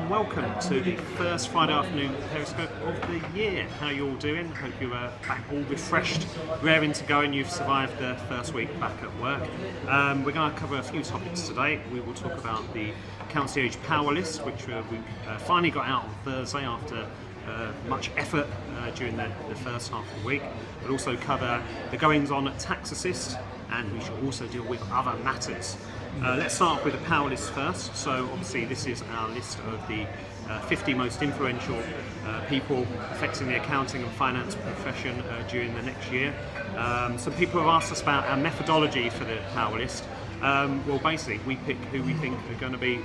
and welcome to the first Friday afternoon Periscope of the year. How are you all doing? Hope you're back all refreshed, raring to go, and you've survived the first week back at work. We're going to cover a few topics today. We will talk about the Accountancy Age Power List, which we finally got out on Thursday after much effort during the first half of the week. We'll also cover the goings on at TaxAssist's, and we shall also deal with other matters. Let's start off with the power list first. So obviously this is our list of the 50 most influential people affecting the accounting and finance profession during the next year. Some people have asked us about our methodology for the power list. Well, basically we pick who we think are going to be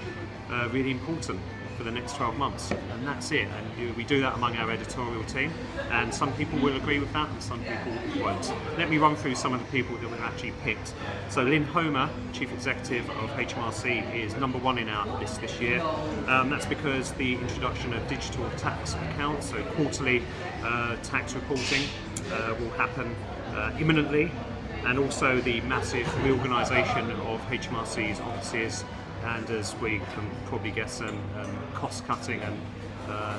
really important for the next 12 months, and that's it. And we do that among our editorial team, and some people will agree with that and some people won't. Let me run through some of the people that we've actually picked. So Lynn Homer, Chief Executive of HMRC, is number one in our list this year. That's because the introduction of digital tax accounts, so quarterly tax reporting, will happen imminently, and also the massive reorganisation of HMRC's offices, and as we can probably guess, cost cutting and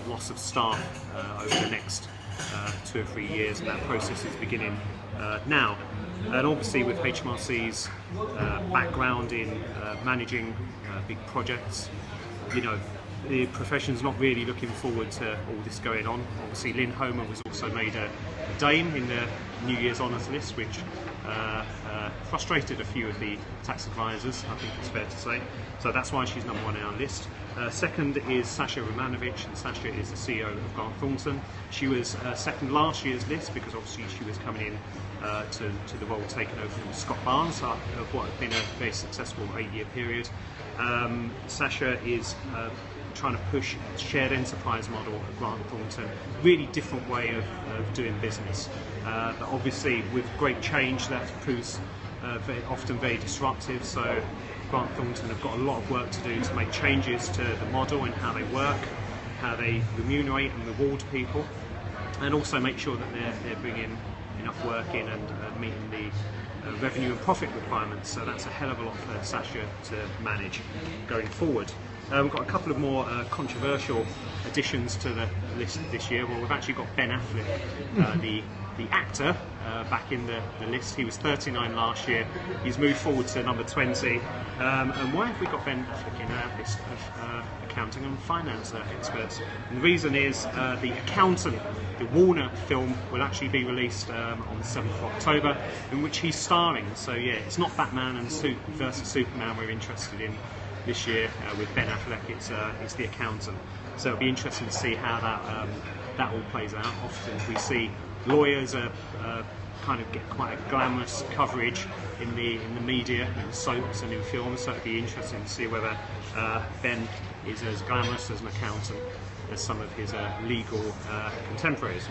loss of staff over the next 2 or 3 years, and that process is beginning now. And obviously with HMRC's background in managing big projects, you know, the profession's not really looking forward to all this going on. Obviously Lynn Homer was also made a Dame in the New Year's Honours list, which frustrated a few of the tax advisors, I think it's fair to say. So that's why she's number one on our list. Second is Sasha Romanovich, and Sasha is the CEO of Grant Thornton. She was second last year's list because obviously she was coming in to the role taken over from Scott Barnes of what had been a very successful 8-year period. Sasha is trying to push a shared enterprise model at Grant Thornton, really different way of doing business. But obviously with great change that proves often very disruptive, so Grant Thornton have got a lot of work to do to make changes to the model and how they work, how they remunerate and reward people, and also make sure that they're bringing enough work in and meeting the revenue and profit requirements. So that's a hell of a lot for Sasha to manage going forward. We've got a couple of more controversial additions to the list this year. Well, we've actually got Ben Affleck, the actor, back in the list. He was 39 last year. He's moved forward to number 20. And why have we got Ben Affleck in our list of accounting and finance experts? And the reason is The Accountant, the Warner film, will actually be released on the 7th of October, in which he's starring. So yeah, it's not Batman and versus Superman we're interested in this year with Ben Affleck. It's The Accountant. So it'll be interesting to see how that all plays out. Often we see lawyers kind of get quite a glamorous coverage in the media, in soaps and in films. So it'll be interesting to see whether Ben is as glamorous as an accountant as some of his legal contemporaries.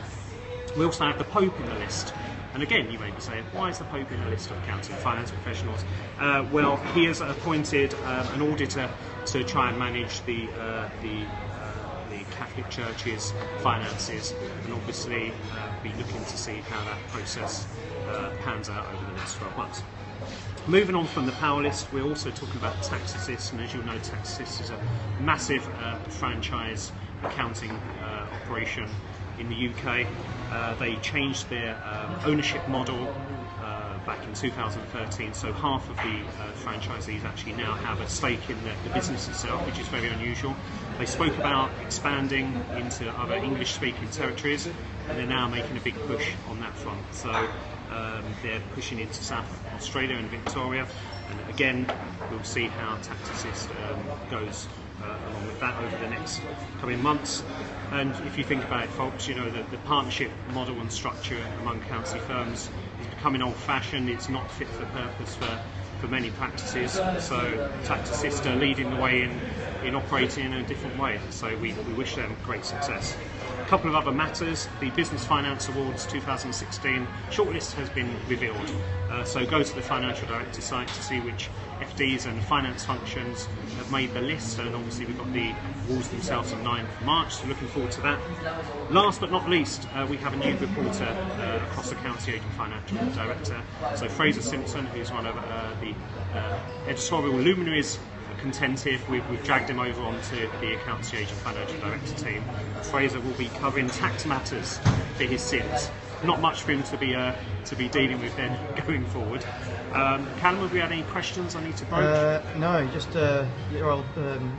We also have the Pope in the list. And again, you may be saying, why is the Pope in the list of accounting and finance professionals? Well, he has appointed an auditor to try and manage the Catholic Church's finances, and obviously be looking to see how that process pans out over the next 12 months. Moving on from the power list, we're also talking about TaxAssist's, and as you'll know, TaxAssist's is a massive franchise accounting operation in the UK. They changed their ownership model back in 2013, so half of the franchisees actually now have a stake in the business itself, which is very unusual. They spoke about expanding into other English-speaking territories, and they're now making a big push on that front. So they're pushing into South Australia and Victoria, and again we'll see how TaxAssist goes along with that over the next coming months. And if you think about it, folks, you know, the partnership model and structure among accountancy firms is becoming old-fashioned. It's not fit for purpose for many practices. So TaxAssist are leading the way in operating in a different way. So we wish them great success. A couple of other matters. The Business Finance Awards 2016 shortlist has been revealed. So go to the Financial Director site to see which FDs and finance functions have made the list, and obviously we've got the awards themselves on 9th of March, so looking forward to that. Last but not least, we have a new reporter across Accountancy Age and Financial Director. So Fraser Simpson, who's one of the editorial luminaries contented. We've dragged him over onto the Accountancy Agent Financial Director team. Fraser will be covering tax matters for his sins. Not much for him to be dealing with then going forward. Callum, have we had any questions I need to broach? No, just your old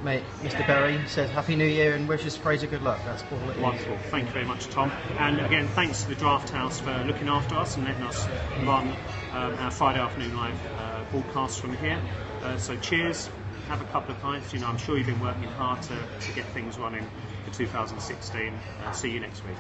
mate, Mr. Berry, says Happy New Year and wishes Fraser good luck. That's all it is. Wonderful. Thank you very much, Tom. And again, thanks to the Draft House for looking after us and letting us run our Friday afternoon live broadcast from here. So cheers. Have a couple of pints. I'm sure you've been working hard to get things running for 2016. See you next week.